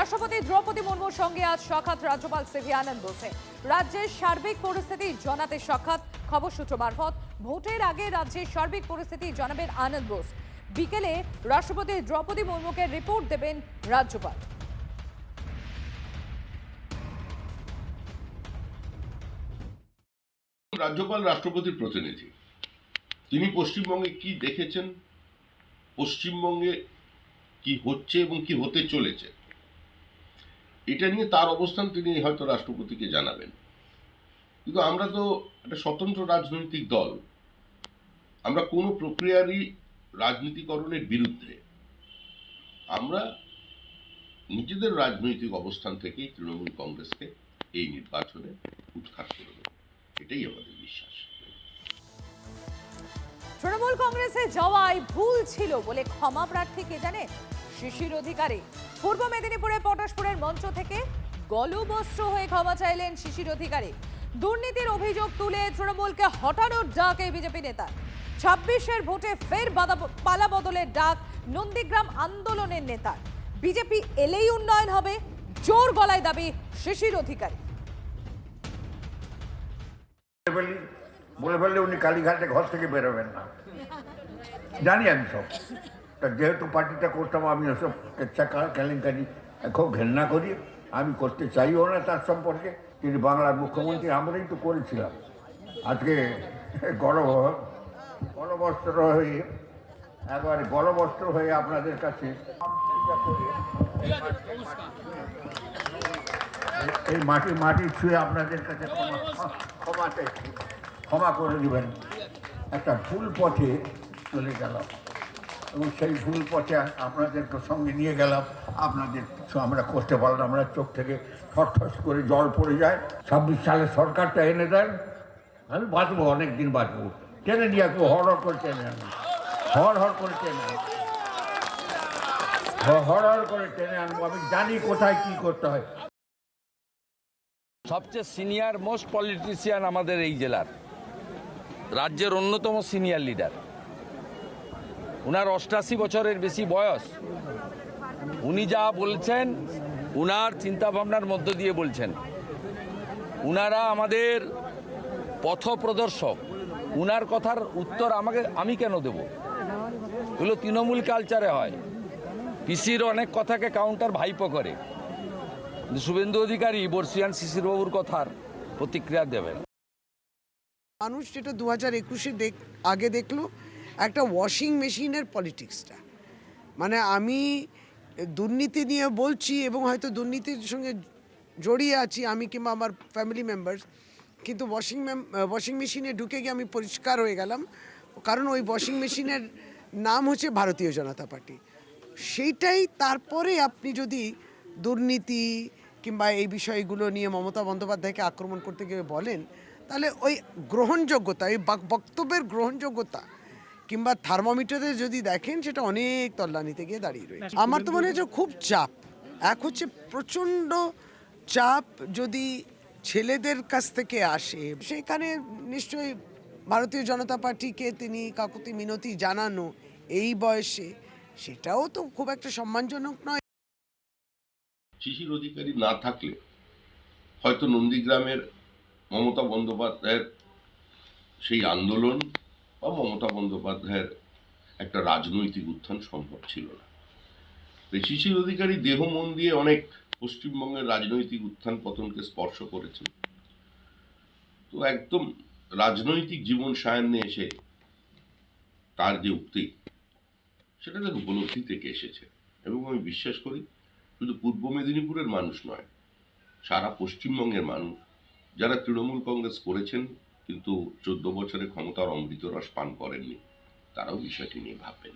রাষ্ট্রপতি দ্রৌপদী মুর্মুর সঙ্গে আজ সাক্ষাৎ রাজ্যপাল সিভি আনন্দ বোসে। রাজ্যের সার্বিক পরিস্থিতি জানাতে সাক্ষাৎ। খবর সূত্র মারফত ভোটের আগে রাজ্যের সার্বিক পরিস্থিতি জানাবেন আনন্দ বোস। বিকেলে রাষ্ট্রপতি দ্রৌপদী মুর্মুকে রিপোর্ট দেবেন রাজ্যপাল। রাজ্যপাল রাষ্ট্রপতির প্রতিনিধি, তিনি পশ্চিমবঙ্গে কি দেখেছেন, পশ্চিমবঙ্গে কি হচ্ছে এবং কি হতে চলেছে, এটা নিয়ে তার অবস্থান তিনি হয়তো রাষ্ট্রপতিকে জানাবেন। কিন্তু আমরা তো একটা স্বতন্ত্র রাজনৈতিক দল, আমরা কোনো প্রক্রিয়ারই রাজনীতিকরণের বিরুদ্ধে। আমরা নিজেদের রাজনৈতিক অবস্থান থেকেই তৃণমূল কংগ্রেসকে এই নির্বাচনে উৎখাত করে দেব, এটাই আমাদের বিশ্বাস। তৃণমূল কংগ্রেসে যাওয়াই ভুল ছিল বলে ক্ষমা প্রার্থী কে জানেন? শিশির অধিকারী। পূর্ব মেদিনীপুরের পটাশপুরের মঞ্চ থেকে গলবস্ত্র হয়ে ক্ষমা চাইলেন শিশির অধিকারী। দুর্নীতির অভিযোগ তুলে তৃণমূলকে হটানোর ডাক এই বিজেপি নেতা। 26-এর ভোটে ফের পালা বদলের ডাক নন্দীগ্রাম আন্দোলনের নেতার। বিজেপি এলেই উন্নয়ন হবে, জোর গলায় দাবি শিশির অধিকারী। বলে ফেললে উনি কালীঘাটে ঘর থেকে বেরোবেন না, জানি আমি সব। তা যেহেতু পার্টিটা করতাম, আমি ওসব কেচ্ছা কেলেঙ্কারি খুব ঘেন্না করি, আমি করতে চাইও না তার সম্পর্কে। তিনি বাংলার মুখ্যমন্ত্রী, আমরাই তো করেছিলাম। আজকে গলবস্ত্র হয়ে একবারে গলবস্ত্র হয়ে আপনাদের কাছে এই মাটি ছুঁয়ে আপনাদের কাছে ক্ষমা করে দিবেন। একটা ভুল পথে চলে গেলাম এবং সেই ভুল পথে আপনাদেরকে সঙ্গে নিয়ে গেলাম, আপনাদের কিছু আমরা করতে পারলাম আমরা, চোখ থেকে ঠস করে জল পড়ে যায়। 26 সালে সরকারটা এনে দেন, আমি বাঁচবো, অনেক দিন বাঁচবো। টেনে নিয়ে আসবো, হর করে টেনে আনবো, হর করে টেনে আনবো, হর করে টেনে আনবো। আমি জানি কোথায় কি করতে হয়। সবচেয়ে সিনিয়র মোস্ট পলিটিশিয়ান আমাদের এই জেলার, রাজ্যের অন্যতম সিনিয়র লিডার। উনার 88 বছরের বেশি বয়স। উনি যা বলছেন, উনার চিন্তাভাবনার মধ্য দিয়ে বলছেন। উনারা আমাদের পথপ্রদর্শক। উনার কথার উত্তর আমি কেন দেব? এগুলো তৃণমূল কালচারে হয়। পিসির অনেক কথাকে কাউন্টার ভাইপো করে। শুভেন্দু অধিকারী বর্ষিয়ান শিশিরবাবুর কথার প্রতিক্রিয়া দেবেন। মানুষ যেটা 2021-এ আগে দেখলো, একটা ওয়াশিং মেশিনের পলিটিক্সটা। মানে আমি দুর্নীতি নিয়ে বলছি এবং হয়তো দুর্নীতির সঙ্গে জড়িয়ে আছি আমি কিংবা আমার ফ্যামিলি মেম্বার্স, কিন্তু ওয়াশিং মেশিনে ঢুকে গিয়ে আমি পরিষ্কার হয়ে গেলাম, কারণ ওই ওয়াশিং মেশিনের নাম হচ্ছে ভারতীয় জনতা পার্টি। সেইটাই তারপরে আপনি যদি দুর্নীতি কিংবা এই বিষয়গুলো নিয়ে মমতা বন্দ্যোপাধ্যায়কে আক্রমণ করতে গিয়ে বলেন, তাহলে ওই গ্রহণযোগ্যতা, ওই বক্তব্যের গ্রহণযোগ্যতা কিংবা থার্মোমিটারে যদি দেখেন, সেটা অনেক তল্লানিতে গিয়ে দাঁড়িয়ে রয়েছে। আমার তো মনে হচ্ছে খুব চাপ। এক হচ্ছে প্রচণ্ড চাপ যদি ছেলেদের কাছ থেকে আসে, সেখানে নিশ্চয়ই ভারতীয় জনতা পার্টিকে তিনি কাকুতি মিনতি জানানো এই বয়সে, সেটাও তো খুব একটা সম্মানজনক নয়। শিশির অধিকারী না থাকলে হয়তো নন্দীগ্রামের মমতা বন্দ্যোপাধ্যায়ের সেই আন্দোলন বা মমতা বন্দ্যোপাধ্যায়ের একটা রাজনৈতিক উত্থান সম্ভব ছিল না। শিশির অধিকারী দেহ মন দিয়ে অনেক পশ্চিমবঙ্গের রাজনৈতিক উত্থান পতনকে স্পর্শ করেছেন। তো একদম রাজনৈতিক জীবন সায়ান্নে এসে তার যে উক্তি, সেটা তার উপলব্ধি থেকে এসেছে। এবং আমি বিশ্বাস করি শুধু পূর্ব মেদিনীপুরের মানুষ নয়, সারা পশ্চিমবঙ্গের মানুষ যারা তৃণমূল কংগ্রেস করেছেন কিন্তু 14 বছরে ক্ষমতার অমৃত রস পান করেননি, তারাও বিষয়টি নিয়ে ভাববেন।